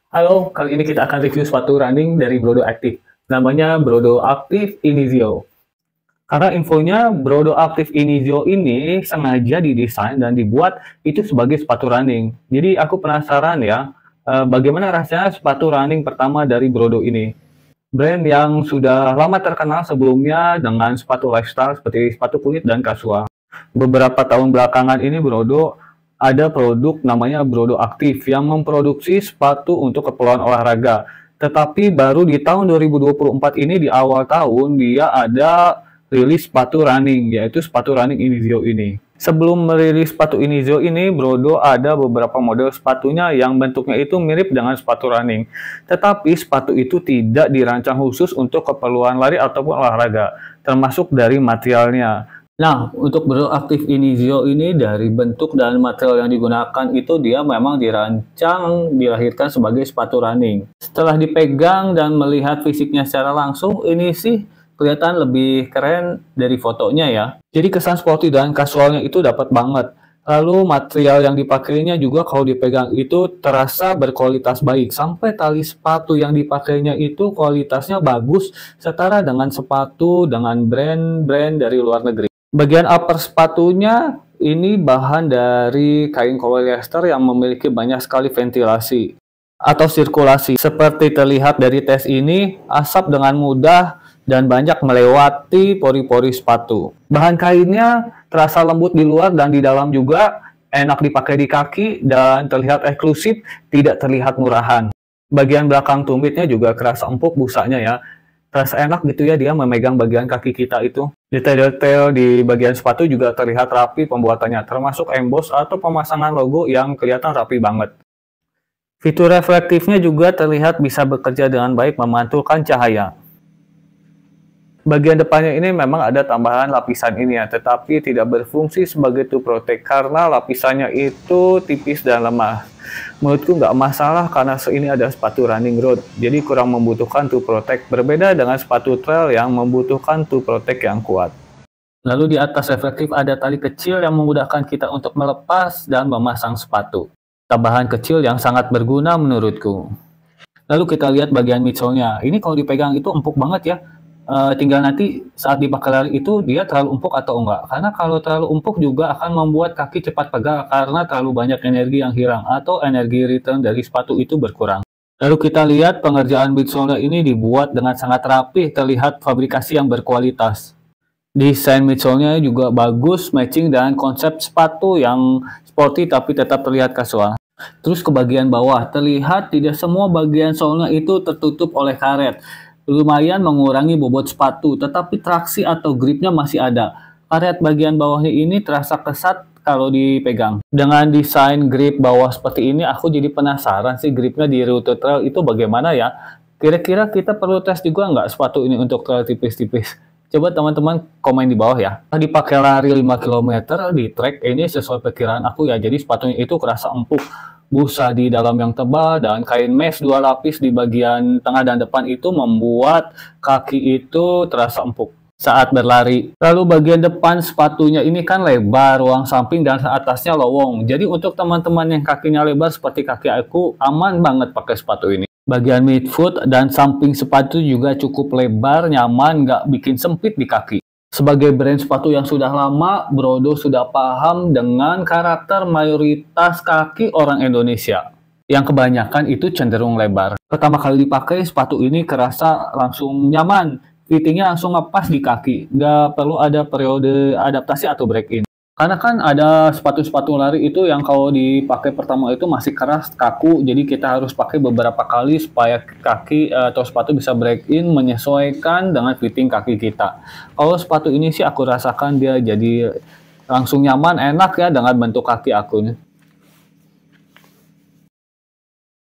Halo, kali ini kita akan review sepatu running dari Brodo Active. Namanya Brodo Active Inizio. Karena infonya, Brodo Active Inizio ini sengaja didesain dan dibuat itu sebagai sepatu running. Jadi aku penasaran ya, bagaimana rasanya sepatu running pertama dari Brodo ini. Brand yang sudah lama terkenal sebelumnya dengan sepatu lifestyle seperti sepatu kulit dan kasual. Beberapa tahun belakangan ini Brodo ada produk namanya Brodo Active yang memproduksi sepatu untuk keperluan olahraga. Tetapi baru di tahun 2024 ini di awal tahun dia ada rilis sepatu running, yaitu sepatu running Inizio ini. Sebelum merilis sepatu Inizio ini, Brodo ada beberapa model sepatunya yang bentuknya itu mirip dengan sepatu running. Tetapi sepatu itu tidak dirancang khusus untuk keperluan lari ataupun olahraga, termasuk dari materialnya. Nah, untuk Brodo Active Inizio ini dari bentuk dan material yang digunakan itu dia memang dilahirkan sebagai sepatu running. Setelah dipegang dan melihat fisiknya secara langsung, ini sih kelihatan lebih keren dari fotonya ya. Jadi kesan sporty dan casualnya itu dapat banget. Lalu material yang dipakainya juga kalau dipegang itu terasa berkualitas baik. Sampai tali sepatu yang dipakainya itu kualitasnya bagus setara dengan sepatu dengan brand-brand dari luar negeri. Bagian upper sepatunya ini bahan dari kain polyester yang memiliki banyak sekali ventilasi atau sirkulasi. Seperti terlihat dari tes ini, asap dengan mudah dan banyak melewati pori-pori sepatu. Bahan kainnya terasa lembut di luar dan di dalam juga, enak dipakai di kaki dan terlihat eksklusif, tidak terlihat murahan. Bagian belakang tumitnya juga kerasa empuk busanya ya. Terasa enak gitu ya dia memegang bagian kaki kita itu. Detail-detail di bagian sepatu juga terlihat rapi pembuatannya, termasuk emboss atau pemasangan logo yang kelihatan rapi banget. Fitur reflektifnya juga terlihat bisa bekerja dengan baik memantulkan cahaya. Bagian depannya ini memang ada tambahan lapisan ini ya, tetapi tidak berfungsi sebagai to protect karena lapisannya itu tipis dan lemah. Menurutku nggak masalah karena ini ada sepatu running road, jadi kurang membutuhkan to protect, berbeda dengan sepatu trail yang membutuhkan to protect yang kuat. Lalu di atas reflektif ada tali kecil yang memudahkan kita untuk melepas dan memasang sepatu. Tambahan kecil yang sangat berguna menurutku. Lalu kita lihat bagian midsole-nya. Ini kalau dipegang itu empuk banget ya. Tinggal nanti saat dipakai lari itu dia terlalu empuk atau enggak. Karena kalau terlalu empuk juga akan membuat kaki cepat pegal karena terlalu banyak energi yang hilang atau energi return dari sepatu itu berkurang. Lalu kita lihat pengerjaan midsole ini dibuat dengan sangat rapih, terlihat fabrikasi yang berkualitas. Desain midsole-nya juga bagus, matching dengan konsep sepatu yang sporty tapi tetap terlihat casual. Terus ke bagian bawah, terlihat tidak semua bagian sole-nya itu tertutup oleh karet. Lumayan mengurangi bobot sepatu, tetapi traksi atau gripnya masih ada. Karet bagian bawahnya ini terasa kesat kalau dipegang. Dengan desain grip bawah seperti ini, aku jadi penasaran sih gripnya di rute trail itu bagaimana ya. Kira-kira kita perlu tes juga nggak sepatu ini untuk trail tipis-tipis? Coba teman-teman komen di bawah ya. Dipakai lari 5 km di trek ini sesuai perkiraan aku ya, jadi sepatunya itu kerasa empuk. Busa di dalam yang tebal dan kain mesh 2 lapis di bagian tengah dan depan itu membuat kaki itu terasa empuk saat berlari. Lalu bagian depan sepatunya ini kan lebar, ruang samping dan atasnya lowong. Jadi untuk teman-teman yang kakinya lebar seperti kaki aku, aman banget pakai sepatu ini. Bagian midfoot dan samping sepatu juga cukup lebar, nyaman, nggak bikin sempit di kaki. Sebagai brand sepatu yang sudah lama, Brodo sudah paham dengan karakter mayoritas kaki orang Indonesia, yang kebanyakan itu cenderung lebar. Pertama kali dipakai, sepatu ini kerasa langsung nyaman, fittingnya langsung ngepas di kaki, nggak perlu ada periode adaptasi atau break-in. Karena kan ada sepatu-sepatu lari itu yang kalau dipakai pertama itu masih keras, kaku, jadi kita harus pakai beberapa kali supaya kaki atau sepatu bisa break in menyesuaikan dengan fitting kaki kita. Kalau sepatu ini sih aku rasakan dia jadi langsung nyaman, enak ya dengan bentuk kaki aku.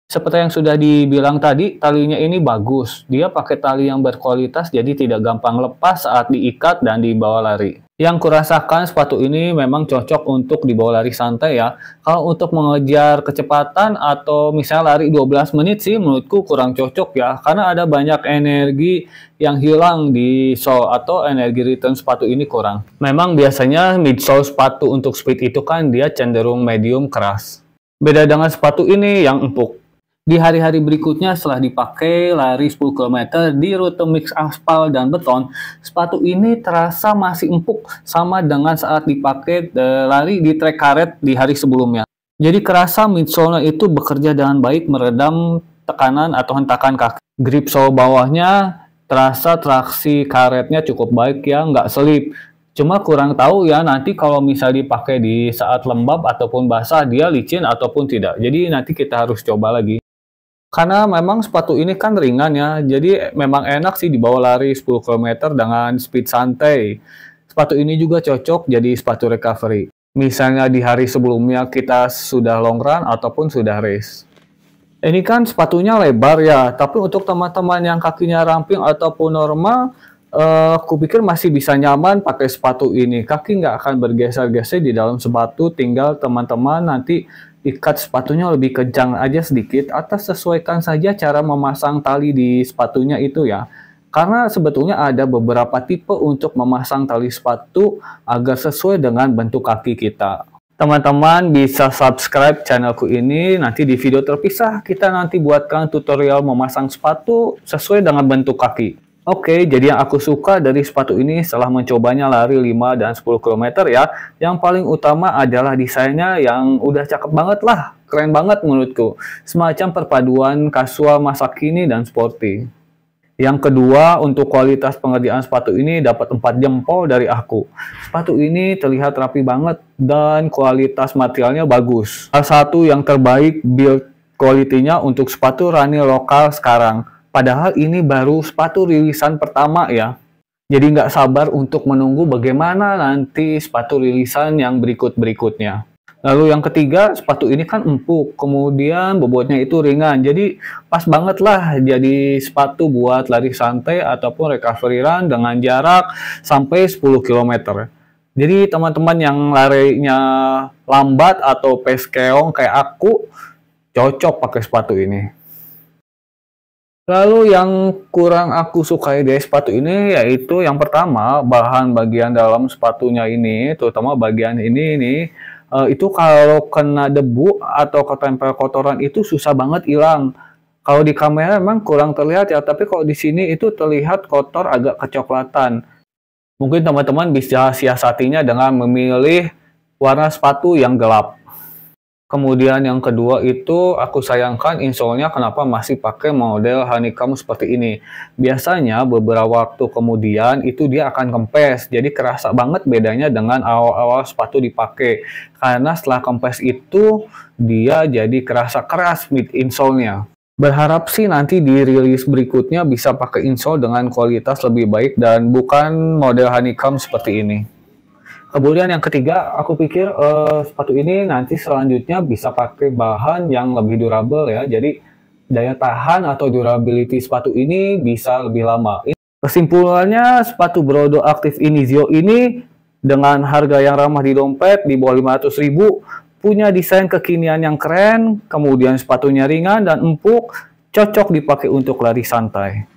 Seperti yang sudah dibilang tadi, talinya ini bagus. Dia pakai tali yang berkualitas jadi tidak gampang lepas saat diikat dan dibawa lari. Yang kurasakan sepatu ini memang cocok untuk dibawa lari santai ya. Kalau untuk mengejar kecepatan atau misalnya lari 12 menit sih menurutku kurang cocok ya. Karena ada banyak energi yang hilang di sole atau energi return sepatu ini kurang. Memang biasanya midsole sepatu untuk speed itu kan dia cenderung medium keras. Beda dengan sepatu ini yang empuk. Di hari-hari berikutnya setelah dipakai lari 10 km di rute mix aspal dan beton, sepatu ini terasa masih empuk sama dengan saat dipakai lari di trek karet di hari sebelumnya. Jadi kerasa midsole-nya itu bekerja dengan baik meredam tekanan atau hentakan kaki. Grip sole bawahnya terasa traksi karetnya cukup baik ya, nggak selip. Cuma kurang tahu ya nanti kalau misalnya dipakai di saat lembab ataupun basah dia licin ataupun tidak. Jadi nanti kita harus coba lagi. Karena memang sepatu ini kan ringan ya, jadi memang enak sih dibawa lari 10 km dengan speed santai. Sepatu ini juga cocok jadi sepatu recovery. Misalnya di hari sebelumnya kita sudah long run ataupun sudah race. Ini kan sepatunya lebar ya, tapi untuk teman-teman yang kakinya ramping ataupun normal, kupikir masih bisa nyaman pakai sepatu ini. Kaki nggak akan bergeser-geser di dalam sepatu, tinggal teman-teman nanti ikat sepatunya lebih kencang aja sedikit, atau sesuaikan saja cara memasang tali di sepatunya itu ya. Karena sebetulnya ada beberapa tipe untuk memasang tali sepatu agar sesuai dengan bentuk kaki kita. Teman-teman bisa subscribe channelku ini, nanti di video terpisah kita nanti buatkan tutorial memasang sepatu sesuai dengan bentuk kaki. Oke, jadi yang aku suka dari sepatu ini setelah mencobanya lari 5 dan 10 km ya, yang paling utama adalah desainnya yang udah cakep banget lah, keren banget menurutku. Semacam perpaduan kasual masa kini dan sporty. Yang kedua, untuk kualitas pengerjaan sepatu ini dapat 4 jempol dari aku. Sepatu ini terlihat rapi banget dan kualitas materialnya bagus. Salah satu yang terbaik build quality-nya untuk sepatu running lokal sekarang. Padahal ini baru sepatu rilisan pertama ya. Jadi nggak sabar untuk menunggu bagaimana nanti sepatu rilisan yang berikut-berikutnya. Lalu yang ketiga, sepatu ini kan empuk, kemudian bobotnya itu ringan. Jadi pas banget lah jadi sepatu buat lari santai ataupun recovery run dengan jarak sampai 10 km. Jadi teman-teman yang larinya lambat atau pace keong kayak aku, cocok pakai sepatu ini. Lalu yang kurang aku sukai dari sepatu ini yaitu yang pertama, bahan bagian dalam sepatunya ini, terutama bagian ini nih, itu kalau kena debu atau ketempel kotoran itu susah banget hilang. Kalau di kamera memang kurang terlihat ya, tapi kalau di sini itu terlihat kotor agak kecoklatan. Mungkin teman-teman bisa siasatinya dengan memilih warna sepatu yang gelap. Kemudian yang kedua itu aku sayangkan insole-nya kenapa masih pakai model honeycomb seperti ini. Biasanya beberapa waktu kemudian itu dia akan kempes, jadi kerasa banget bedanya dengan awal-awal sepatu dipakai. Karena setelah kempes itu dia jadi kerasa keras mid insole-nya. Berharap sih nanti di rilis berikutnya bisa pakai insole dengan kualitas lebih baik dan bukan model honeycomb seperti ini. Kemudian yang ketiga, aku pikir sepatu ini nanti selanjutnya bisa pakai bahan yang lebih durable ya. Jadi daya tahan atau durability sepatu ini bisa lebih lama. Kesimpulannya, sepatu Brodo Active Inizio ini dengan harga yang ramah di dompet di bawah 500.000, punya desain kekinian yang keren, kemudian sepatunya ringan dan empuk, cocok dipakai untuk lari santai.